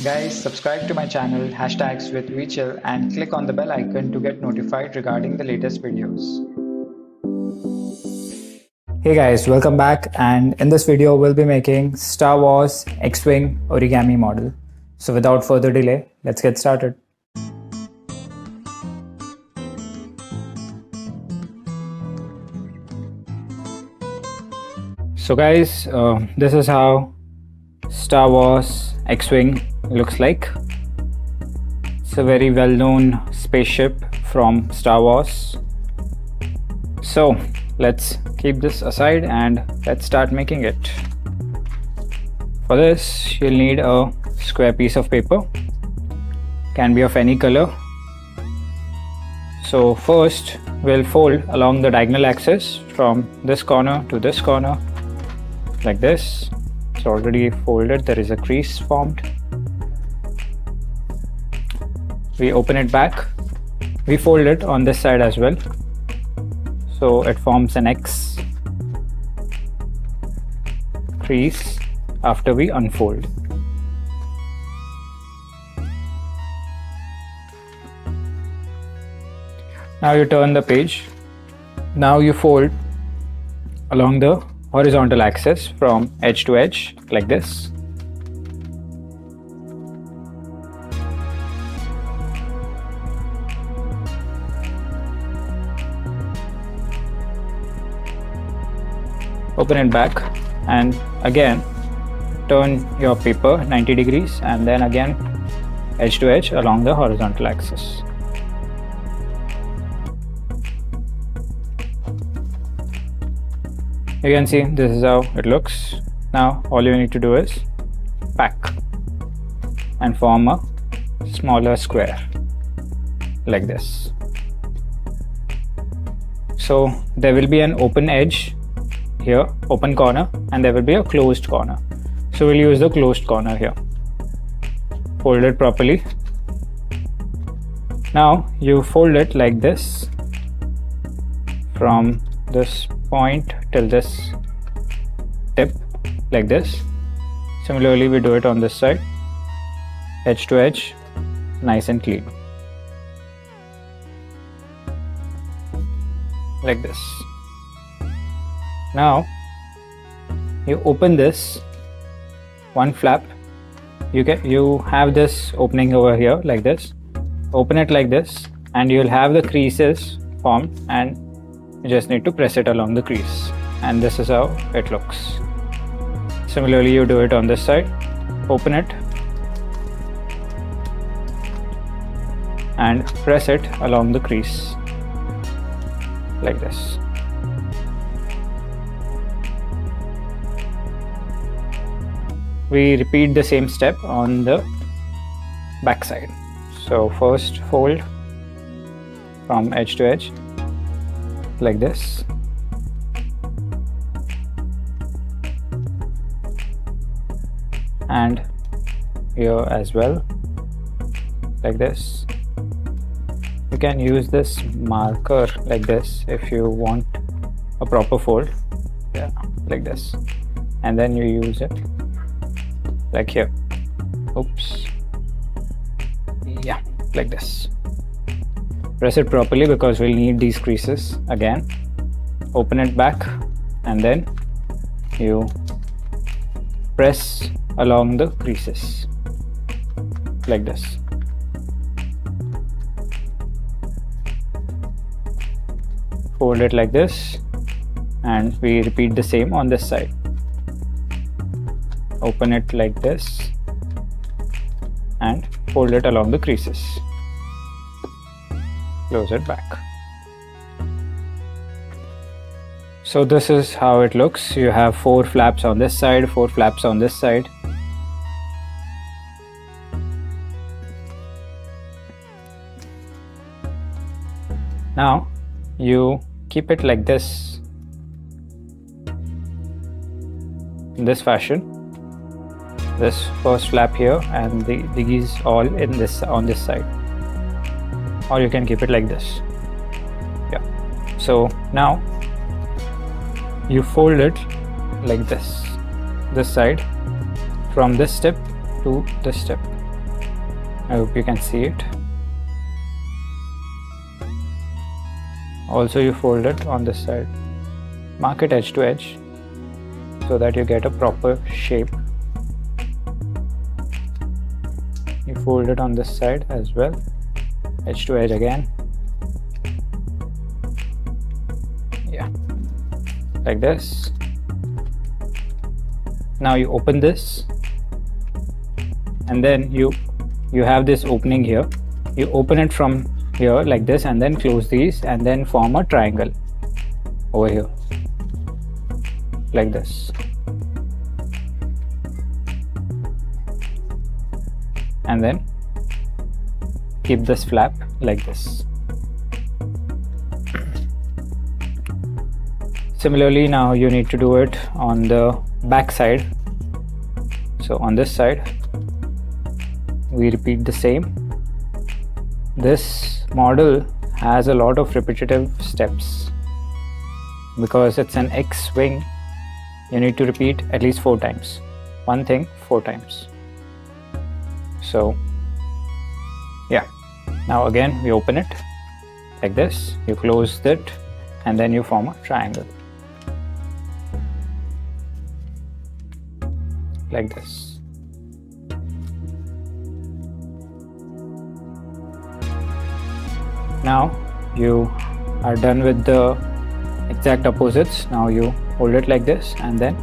Guys, subscribe to my channel hashtags with WeChill and click on the bell icon to get notified regarding the latest videos. Hey guys, welcome back, and in this video we'll be making Star Wars X-Wing origami model. So without further delay, let's get started. So guys, this is how Star Wars X-Wing looks like. It's a very well-known spaceship from Star Wars. So let's keep this aside and let's start making it. For this, you'll need a square piece of paper. Can be of any color. So first, we'll fold along the diagonal axis from this corner to this corner, like this. It's already folded, there is a crease formed. We open it back. We fold it on this side as well, so it forms an X crease after we unfold. Now you turn the page. Now you fold along the horizontal axis from edge to edge, like this. Open it back and again turn your paper 90 degrees and then again edge to edge along the horizontal axis. You can see this is how it looks. Now all you need to do is pack and form a smaller square like this. So there will be an open edge here, open corner, and there will be a closed corner. So we'll use the closed corner here. Fold it properly. Now you fold it like this from this point till this tip, like this. Similarly, we do it on this side, edge to edge, nice and clean, like this. Now you open this one flap. You have this opening over here like this. Open it like this and you'll have the creases formed, and you just need to press it along the crease, and this is how it looks. Similarly, you do it on this side. Open it and press it along the crease like this. We repeat the same step on the back side. So first fold from edge to edge like this. And here as well, like this. You can use this marker like this if you want a proper fold. Yeah, like this. And then you use it like here. Oops. Yeah, like this. Press it properly because we'll need these creases again. Open it back and then you press along the creases like this. Fold it like this and we repeat the same on this side. Open it like this and fold it along the creases. Close it back. So this is how it looks. You have 4 flaps on this side, 4 flaps on this side. Now you keep it like this, in this fashion. This first flap here and these all in this on this side, or you can keep it like this. Yeah. So now you fold it like this side from this step to this step, I hope you can see it. Also, you fold it on this side. Mark it edge to edge so that you get a proper shape. You fold it on this side as well, edge to edge again. Yeah, like this. Now you open this, and then you have this opening here. You open it from here like this, and then close these, and then form a triangle over here like this. And then keep this flap like this. Similarly, now you need to do it on the back side. So on this side we repeat the same. This model has a lot of repetitive steps because it's an X wing. You need to repeat at least 4 times. One thing 4 times. So yeah, now again we open it like this, you close it, and then you form a triangle like this. Now you are done with the exact opposites. Now you hold it like this and then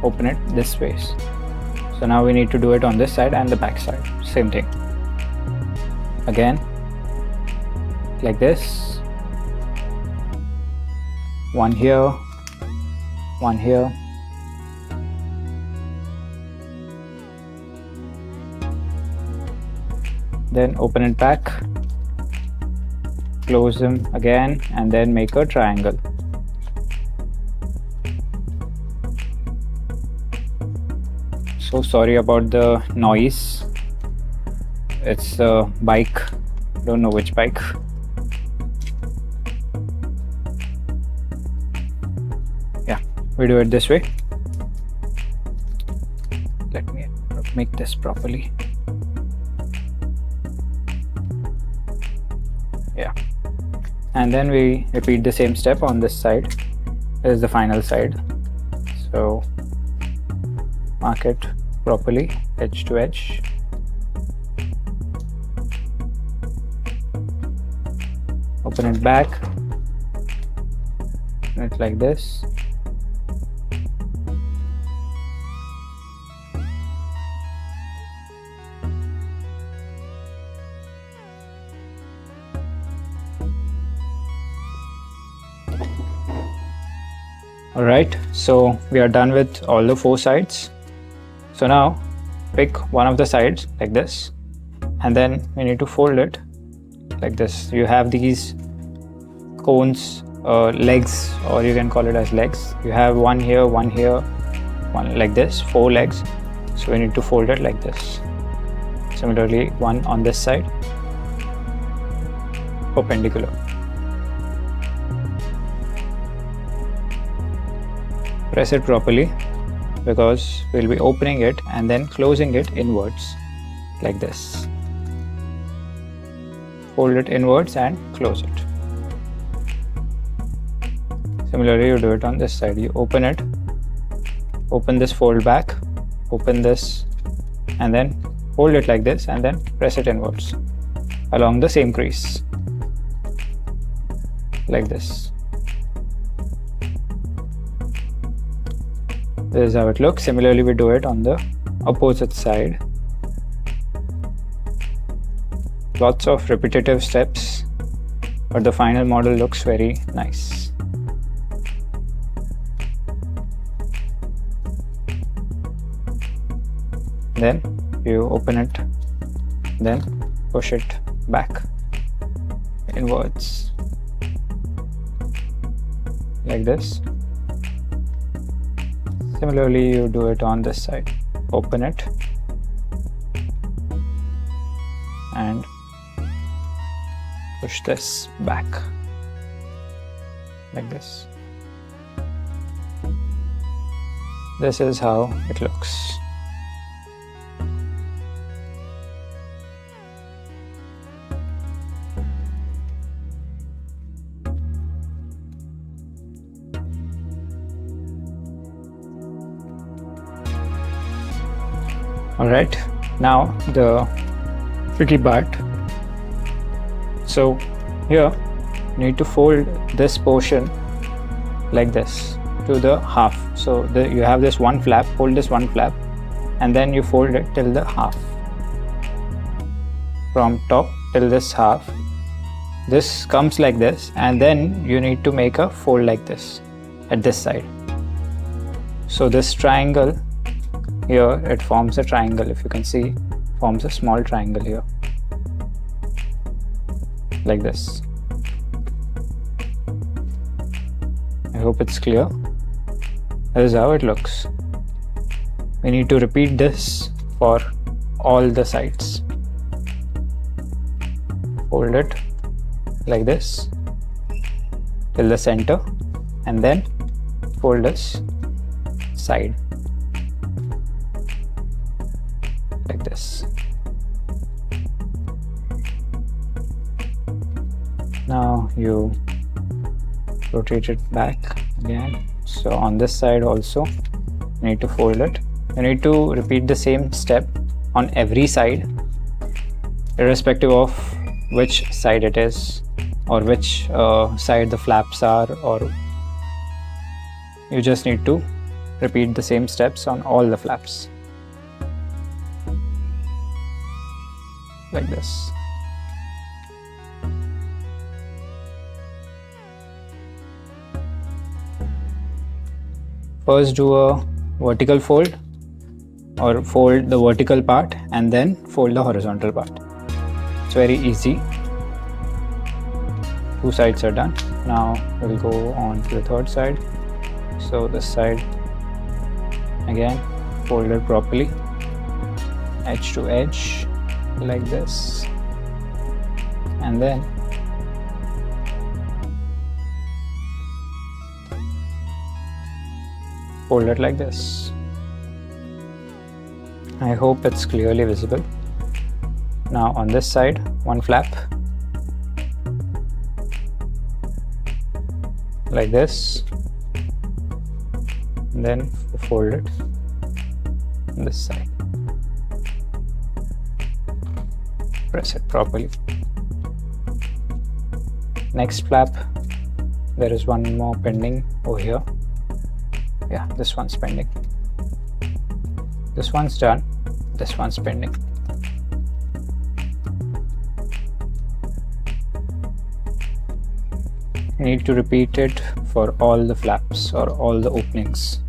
open it this way. So now we need to do it on this side and the back side. Same thing. Again, like this. One here, one here. Then open it back, close them again, and then make a triangle. So sorry about the noise. It's a bike, don't know which bike. Yeah, we do it this way. Let me make this properly. Yeah, and then we repeat the same step on this side. This is the final side. So mark it properly, edge to edge. Open it back, open it like this. Alright, so we are done with all the 4 sides. So now pick one of the sides like this, and then we need to fold it like this. You have these cones, legs, or you can call it as legs. You have one here, one like this, 4 legs. So we need to fold it like this. Similarly, one on this side, perpendicular. Press it properly because we'll be opening it and then closing it inwards like this. Fold it inwards and close it. Similarly, you do it on this side. You open it, open this fold back, open this, and then hold it like this and then press it inwards along the same crease like this. This is how it looks. Similarly, we do it on the opposite side. Lots of repetitive steps, but the final model looks very nice. Then you open it, then push it back inwards like this. Similarly, you do it on this side. Open it and push this back like this. This is how it looks. Alright, now the tricky part. So here you need to fold this portion like this to the half. So you have this one flap, hold this one flap, and then you fold it till the half. From top till this half. This comes like this, and then you need to make a fold like this at this side. So this triangle here, it forms a triangle. If you can see, forms a small triangle here, like this. I hope it's clear. This is how it looks. We need to repeat this for all the sides. Fold it like this till the center, and then fold this side like this. Now you rotate it back again. So on this side also you need to fold it. You need to repeat the same step on every side, irrespective of which side it is, or which side the flaps are, or you just need to repeat the same steps on all the flaps like this. First do a vertical fold, or fold the vertical part and then fold the horizontal part. It's very easy. Two sides are done. Now we'll go on to the third side. So this side again, fold it properly, edge to edge like this, and then fold it like this. I hope it's clearly visible. Now on this side, one flap like this, and then fold it on this side. Press it properly. Next flap, there is one more pending over here. Yeah, this one's pending. This one's done. This one's pending. You need to repeat it for all the flaps or all the openings.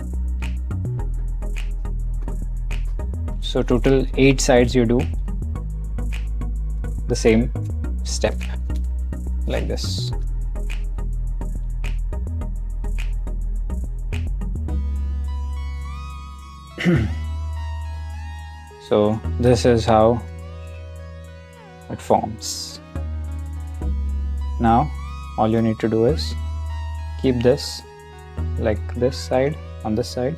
So total 8 sides you do the same step like this. So this is how it forms. Now all you need to do is keep this like this side on this side.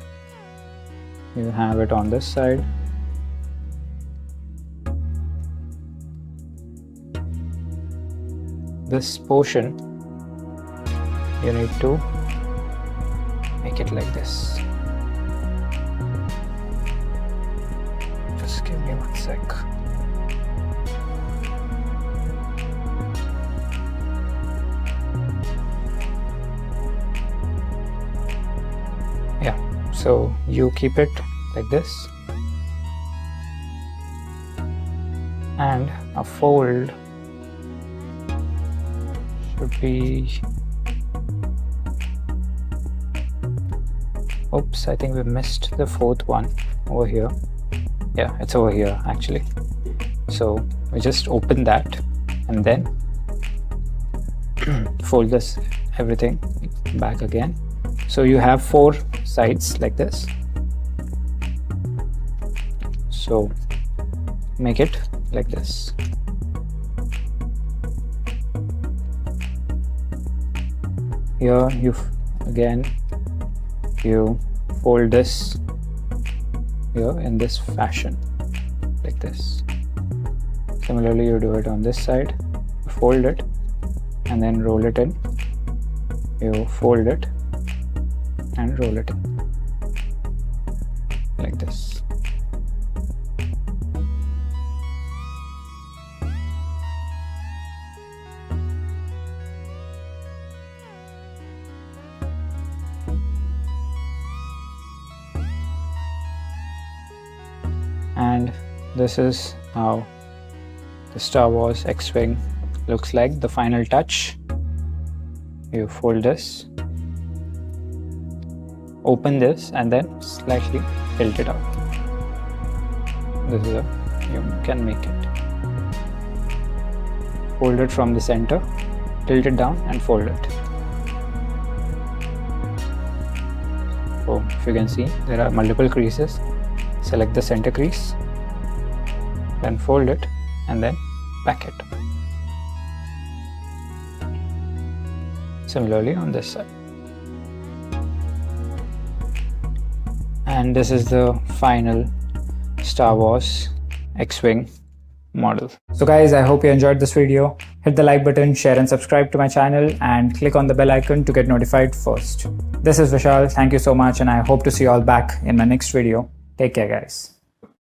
You have it on this side. This portion you need to make it like this. Just give me 1 sec. Yeah, so you keep it like this, and a fold should be, oops, I think we missed the 4th one over here. Yeah, it's over here actually. So we just open that and then fold this everything back again. So you have 4 sides like this. So make it like this. Here you fold this here in this fashion like this. Similarly you do it on this side. Fold it and then roll it in. You fold it and roll it in like this. this is how the Star Wars X-Wing looks like, the final touch. You fold this, open this, and then slightly tilt it out. This is you can make it. Fold it from the center, tilt it down and fold it. So if you can see, there are multiple creases. Select the center crease, then fold it and then pack it. Similarly on this side. And this is the final Star Wars X-Wing model. So guys, I hope you enjoyed this video. Hit the like button, share and subscribe to my channel, and click on the bell icon to get notified first. This is Vishal. Thank you so much, and I hope to see you all back in my next video. Take care, guys.